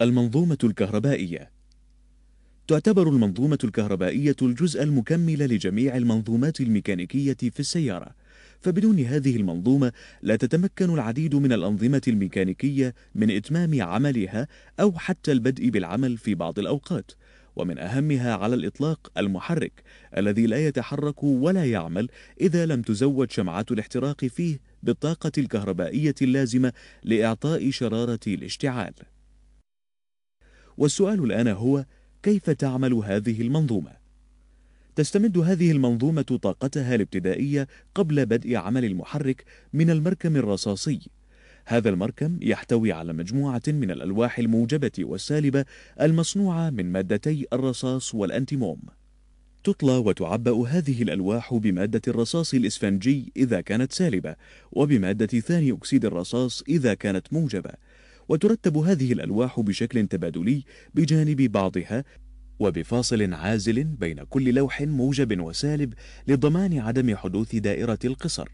المنظومة الكهربائية. تعتبر المنظومة الكهربائية الجزء المكمل لجميع المنظومات الميكانيكية في السيارة، فبدون هذه المنظومة لا تتمكن العديد من الأنظمة الميكانيكية من إتمام عملها أو حتى البدء بالعمل في بعض الأوقات. ومن أهمها على الإطلاق المحرك، الذي لا يتحرك ولا يعمل إذا لم تزود شمعات الاحتراق فيه بالطاقة الكهربائية اللازمة لإعطاء شرارة الاشتعال. والسؤال الآن هو: كيف تعمل هذه المنظومة؟ تستمد هذه المنظومة طاقتها الابتدائية قبل بدء عمل المحرك من المركم الرصاصي. هذا المركم يحتوي على مجموعة من الألواح الموجبة والسالبة المصنوعة من مادتي الرصاص والأنتيموم. تطلى وتعبأ هذه الألواح بمادة الرصاص الإسفنجي إذا كانت سالبة، وبمادة ثاني أكسيد الرصاص إذا كانت موجبة، وترتب هذه الألواح بشكل تبادلي بجانب بعضها، وبفاصل عازل بين كل لوح موجب وسالب لضمان عدم حدوث دائرة القصر.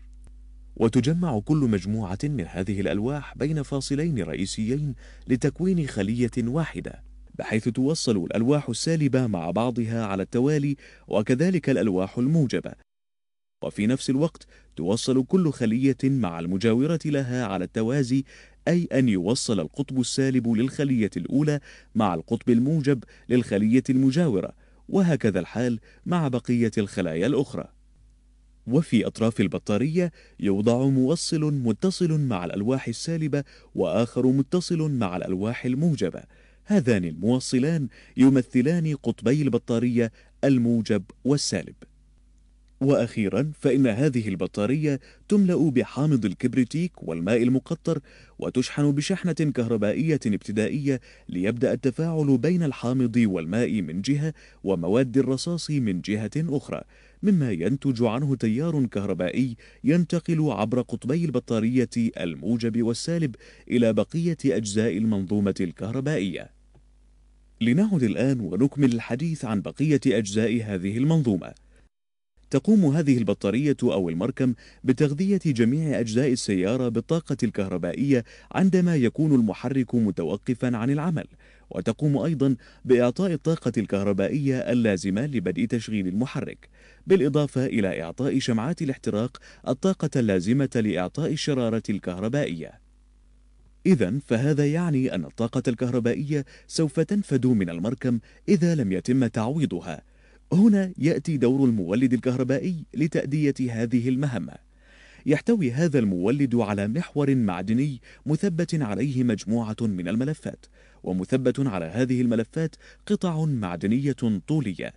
وتجمع كل مجموعة من هذه الألواح بين فاصلين رئيسيين لتكوين خلية واحدة، بحيث توصل الألواح السالبة مع بعضها على التوالي، وكذلك الألواح الموجبة. وفي نفس الوقت توصل كل خلية مع المجاورة لها على التوازي، أي أن يوصل القطب السالب للخلية الأولى مع القطب الموجب للخلية المجاورة، وهكذا الحال مع بقية الخلايا الأخرى. وفي أطراف البطارية يوضع موصل متصل مع الألواح السالبة، وآخر متصل مع الألواح الموجبة. هذان الموصلان يمثلان قطبي البطارية الموجب والسالب. وأخيرا، فإن هذه البطارية تملأ بحامض الكبريتيك والماء المقطر، وتشحن بشحنة كهربائية ابتدائية ليبدأ التفاعل بين الحامض والماء من جهة ومواد الرصاص من جهة أخرى، مما ينتج عنه تيار كهربائي ينتقل عبر قطبي البطارية الموجب والسالب إلى بقية أجزاء المنظومة الكهربائية. لنعد الآن ونكمل الحديث عن بقية أجزاء هذه المنظومة. تقوم هذه البطارية أو المركم بتغذية جميع أجزاء السيارة بالطاقة الكهربائية عندما يكون المحرك متوقفا عن العمل، وتقوم أيضا بإعطاء الطاقة الكهربائية اللازمة لبدء تشغيل المحرك، بالإضافة إلى إعطاء شمعات الاحتراق الطاقة اللازمة لإعطاء الشرارة الكهربائية. إذن فهذا يعني أن الطاقة الكهربائية سوف تنفد من المركم إذا لم يتم تعويضها. هنا يأتي دور المولد الكهربائي لتأدية هذه المهمة. يحتوي هذا المولد على محور معدني مثبت عليه مجموعة من الملفات، ومثبت على هذه الملفات قطع معدنية طولية،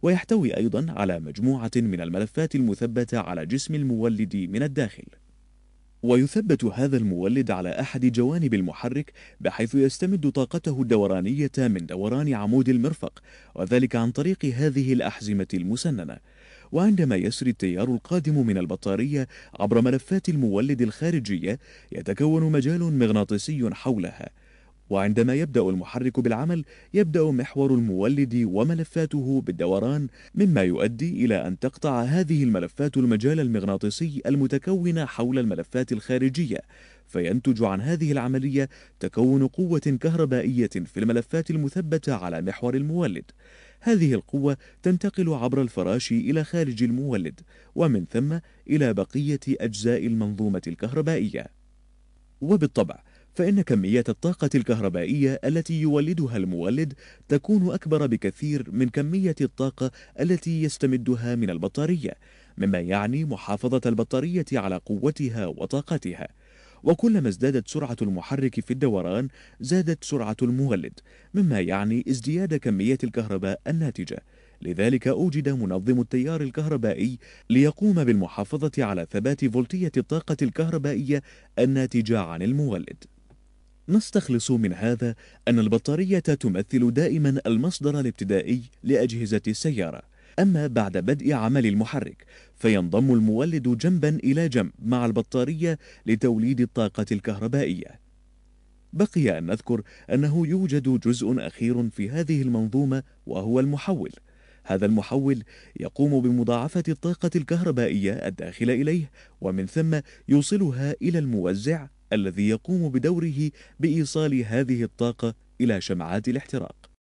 ويحتوي أيضا على مجموعة من الملفات المثبتة على جسم المولد من الداخل. ويثبت هذا المولد على أحد جوانب المحرك، بحيث يستمد طاقته الدورانية من دوران عمود المرفق، وذلك عن طريق هذه الأحزمة المسننة. وعندما يسري التيار القادم من البطارية عبر ملفات المولد الخارجية، يتكون مجال مغناطيسي حولها، وعندما يبدأ المحرك بالعمل يبدأ محور المولد وملفاته بالدوران، مما يؤدي إلى أن تقطع هذه الملفات المجال المغناطيسي المتكون حول الملفات الخارجية، فينتج عن هذه العملية تكون قوة كهربائية في الملفات المثبتة على محور المولد. هذه القوة تنتقل عبر الفراشي إلى خارج المولد، ومن ثم إلى بقية أجزاء المنظومة الكهربائية. وبالطبع فإن كمية الطاقة الكهربائية التي يولدها المولد تكون أكبر بكثير من كمية الطاقة التي يستمدها من البطارية، مما يعني محافظة البطارية على قوتها وطاقتها. وكلما ازدادت سرعة المحرك في الدوران زادت سرعة المولد، مما يعني ازدياد كمية الكهرباء الناتجة. لذلك أوجد منظم التيار الكهربائي ليقوم بالمحافظة على ثبات فولتية الطاقة الكهربائية الناتجة عن المولد. نستخلص من هذا أن البطارية تمثل دائما المصدر الابتدائي لأجهزة السيارة، أما بعد بدء عمل المحرك فينضم المولد جنبا إلى جنب مع البطارية لتوليد الطاقة الكهربائية. بقي أن نذكر أنه يوجد جزء أخير في هذه المنظومة، وهو المحول. هذا المحول يقوم بمضاعفة الطاقة الكهربائية الداخلة إليه، ومن ثم يوصلها إلى الموزع الذي يقوم بدوره بإيصال هذه الطاقة إلى شمعات الاحتراق.